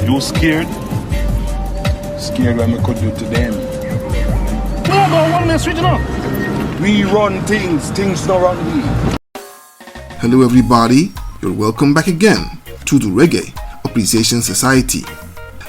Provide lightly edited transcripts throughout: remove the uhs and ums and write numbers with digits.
You scared? Scared what I could do to them. No, but one man switching up. We run things don't run we. Hello everybody, you're welcome back again to the Reggae Appreciation Society.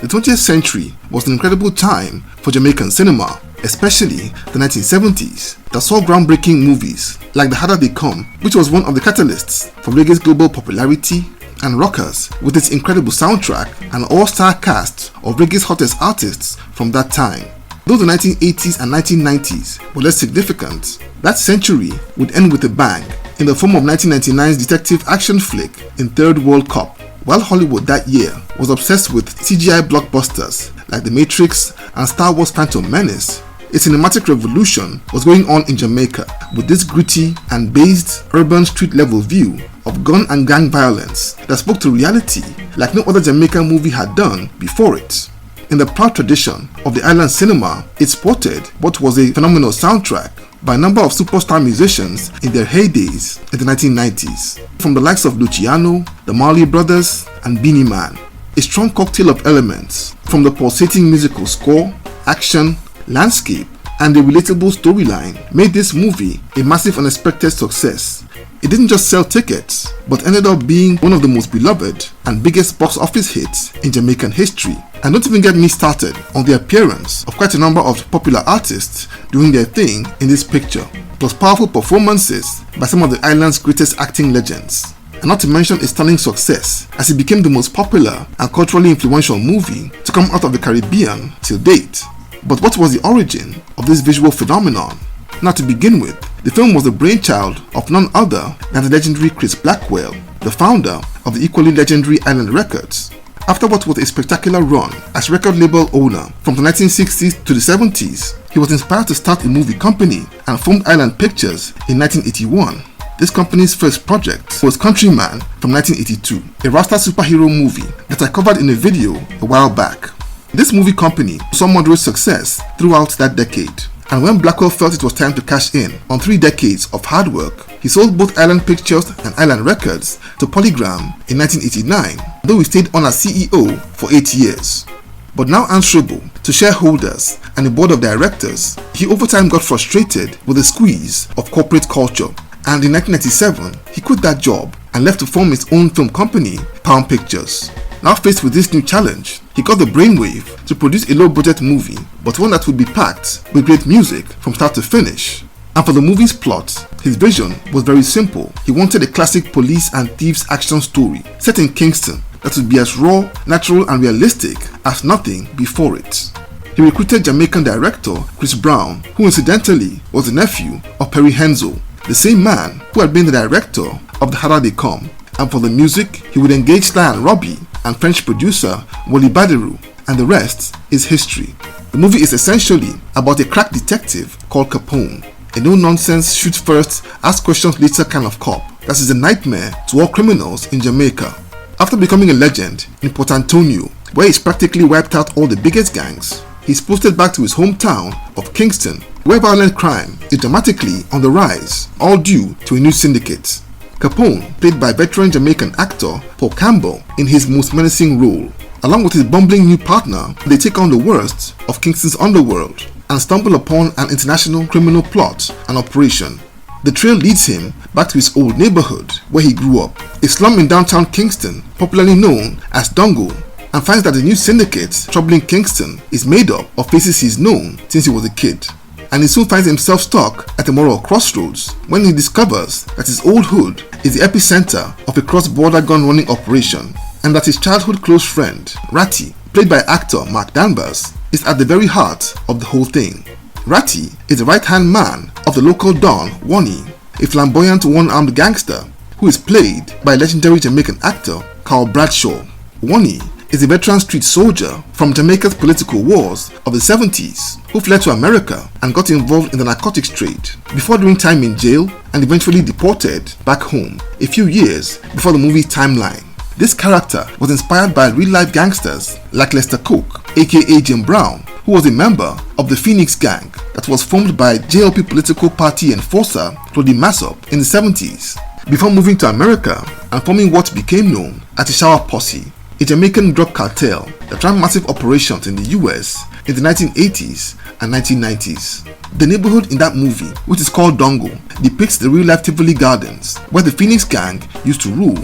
The 20th century was an incredible time for Jamaican cinema, especially the 1970s, that saw groundbreaking movies like The Harder They Come, which was one of the catalysts for reggae's global popularity, and Rockers, with its incredible soundtrack and all-star cast of reggae's hottest artists from that time. Though the 1980s and 1990s were less significant, that century would end with a bang in the form of 1999's detective action flick in Third World Cup. While Hollywood that year was obsessed with CGI blockbusters like The Matrix and Star Wars Phantom Menace, a cinematic revolution was going on in Jamaica with this gritty and based urban street-level view of gun and gang violence that spoke to reality like no other Jamaican movie had done before it. In the proud tradition of the island cinema, it sported what was a phenomenal soundtrack by a number of superstar musicians in their heydays in the 1990s, from the likes of Luciano, the Marley Brothers, and Beanie Man. A strong cocktail of elements from the pulsating musical score, action, landscape, and a relatable storyline made this movie a massive unexpected success. It didn't just sell tickets, but ended up being one of the most beloved and biggest box office hits in Jamaican history. And don't even get me started on the appearance of quite a number of popular artists doing their thing in this picture, plus powerful performances by some of the island's greatest acting legends. And not to mention its stunning success, as it became the most popular and culturally influential movie to come out of the Caribbean till date. But what was the origin of this visual phenomenon? Now, to begin with, the film was the brainchild of none other than the legendary Chris Blackwell, the founder of the equally legendary Island Records. After what was a spectacular run as record label owner from the 1960s to the 70s, he was inspired to start a movie company and formed Island Pictures in 1981. This company's first project was Countryman from 1982, a Rasta superhero movie that I covered in a video a while back. This movie company saw moderate success throughout that decade, and when Blackwell felt it was time to cash in on 3 decades of hard work, he sold both Island Pictures and Island Records to Polygram in 1989, though he stayed on as CEO for 8 years. But now answerable to shareholders and the board of directors, he over time got frustrated with the squeeze of corporate culture, and in 1997 he quit that job and left to form his own film company, Pound Pictures. Now faced with this new challenge, he got the brainwave to produce a low-budget movie, but one that would be packed with great music from start to finish. And for the movie's plot, his vision was very simple. He wanted a classic police and thieves action story set in Kingston that would be as raw, natural, and realistic as nothing before it. He recruited Jamaican director Chris Brown, who incidentally was the nephew of Perry Henzel, the same man who had been the director of The Harder They Come. And for the music, he would engage Sly and Robbie and French producer Wally Badiru, and the rest is history. The movie is essentially about a crack detective called Capone, a no-nonsense, shoot-first, ask-questions-later kind of cop that is a nightmare to all criminals in Jamaica. After becoming a legend in Port Antonio, where he's practically wiped out all the biggest gangs, he's posted back to his hometown of Kingston, where violent crime is dramatically on the rise, all due to a new syndicate. Capone, played by veteran Jamaican actor Paul Campbell in his most menacing role. Along with his bumbling new partner, they take on the worst of Kingston's underworld and stumble upon an international criminal plot and operation. The trail leads him back to his old neighborhood where he grew up, a slum in downtown Kingston popularly known as Dongo, and finds that the new syndicate troubling Kingston is made up of faces he's known since he was a kid. And he soon finds himself stuck at a moral crossroads when he discovers that his old hood is the epicenter of a cross-border gun-running operation, and that his childhood close friend, Ratty, played by actor Mark Danvers, is at the very heart of the whole thing. Ratty is the right-hand man of the local Don, Wani, a flamboyant one-armed gangster who is played by legendary Jamaican actor Carl Bradshaw. Wani is a veteran street soldier from Jamaica's political wars of the 70s who fled to America and got involved in the narcotics trade before doing time in jail and eventually deported back home a few years before the movie's timeline. This character was inspired by real-life gangsters like Lester Coke, aka Jim Brown, who was a member of the Phoenix Gang that was formed by JLP political party enforcer Claude Massop in the 70s, before moving to America and forming what became known as the Shower Posse, a Jamaican drug cartel that ran massive operations in the US in the 1980s and 1990s. The neighborhood in that movie, which is called Dongo, depicts the real-life Tivoli Gardens where the Phoenix Gang used to rule.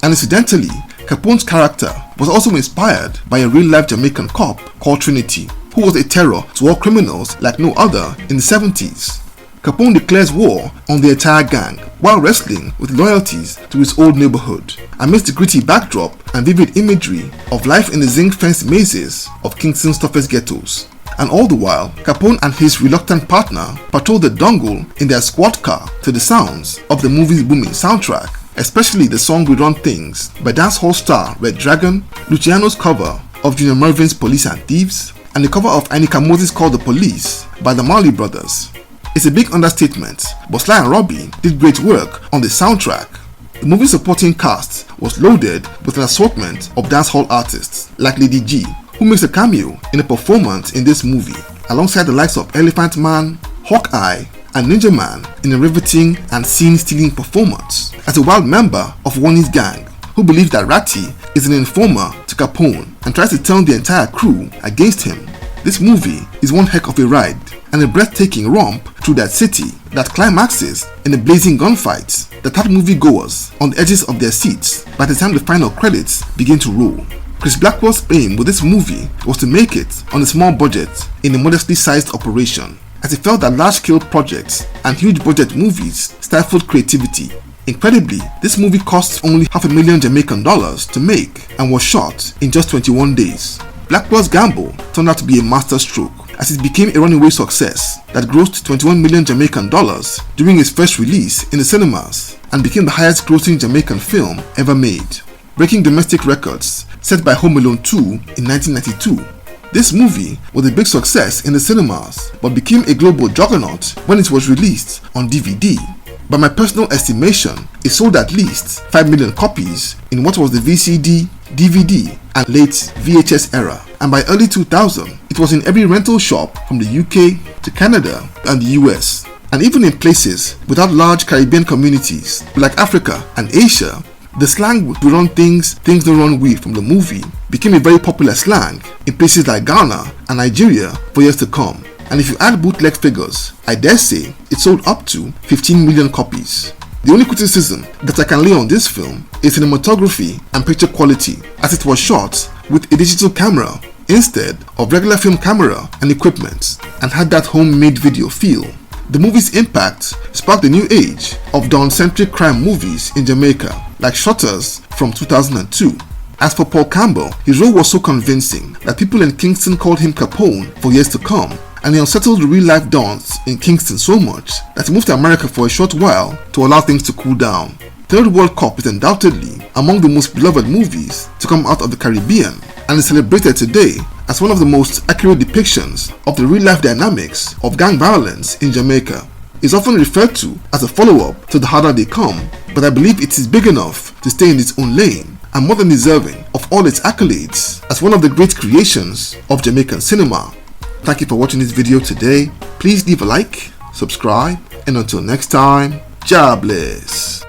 And incidentally, Capone's character was also inspired by a real-life Jamaican cop called Trinity, who was a terror to all criminals like no other in the 70s. Capone declares war on the entire gang while wrestling with loyalties to his old neighborhood, amidst the gritty backdrop and vivid imagery of life in the zinc-fenced mazes of Kingston's toughest ghettos. And all the while, Capone and his reluctant partner patrolled the Dongo in their squad car to the sounds of the movie's booming soundtrack, especially the song We Run Things by dancehall star Red Dragon, Luciano's cover of Junior Mervin's Police and Thieves, and the cover of Anika Moses' Call the Police by the Marley Brothers. It's a big understatement, but Sly and Robbie did great work on the soundtrack. The movie's supporting cast was loaded with an assortment of dancehall artists like Lady G, who makes a cameo in a performance in this movie, alongside the likes of Elephant Man, Hawkeye, and Ninja Man in a riveting and scene-stealing performance as a wild member of Wani's gang, who believes that Ratty is an informer to Capone and tries to turn the entire crew against him. This movie is one heck of a ride and a breathtaking romp through that city that climaxes in a blazing gunfight that had moviegoers on the edges of their seats by the time the final credits begin to roll. Chris Blackwell's aim with this movie was to make it on a small budget in a modestly sized operation, as he felt that large-scale projects and huge-budget movies stifled creativity. Incredibly, this movie cost only $500,000 Jamaican to make and was shot in just 21 days. Blackwell's gamble turned out to be a masterstroke, as it became a runaway success that grossed 21 million Jamaican dollars during its first release in the cinemas and became the highest grossing Jamaican film ever made, breaking domestic records set by Home Alone 2 in 1992. This movie was a big success in the cinemas but became a global juggernaut when it was released on DVD. By my personal estimation, it sold at least 5 million copies in what was the VCD, DVD, and late VHS era, and by early 2000, it was in every rental shop from the UK to Canada and the US, and even in places without large Caribbean communities like Africa and Asia. The slang "we run things, things don't run we" from the movie became a very popular slang in places like Ghana and Nigeria for years to come. And if you add bootleg figures, I dare say it sold up to 15 million copies. The only criticism that I can lay on this film is cinematography and picture quality, as it was shot with a digital camera instead of regular film camera and equipment, and had that homemade video feel. The movie's impact sparked the new age of Don-centric crime movies in Jamaica, like Shutters from 2002. As for Paul Campbell, his role was so convincing that people in Kingston called him Capone for years to come, and he unsettled the real-life dons in Kingston so much that he moved to America for a short while to allow things to cool down. Third World Cup is undoubtedly among the most beloved movies to come out of the Caribbean, and is celebrated today as one of the most accurate depictions of the real-life dynamics of gang violence in Jamaica. It's often referred to as a follow-up to The Harder They Come, but I believe it is big enough to stay in its own lane and more than deserving of all its accolades as one of the great creations of Jamaican cinema. Thank you for watching this video today. Please leave a like, subscribe, and until next time, God bless.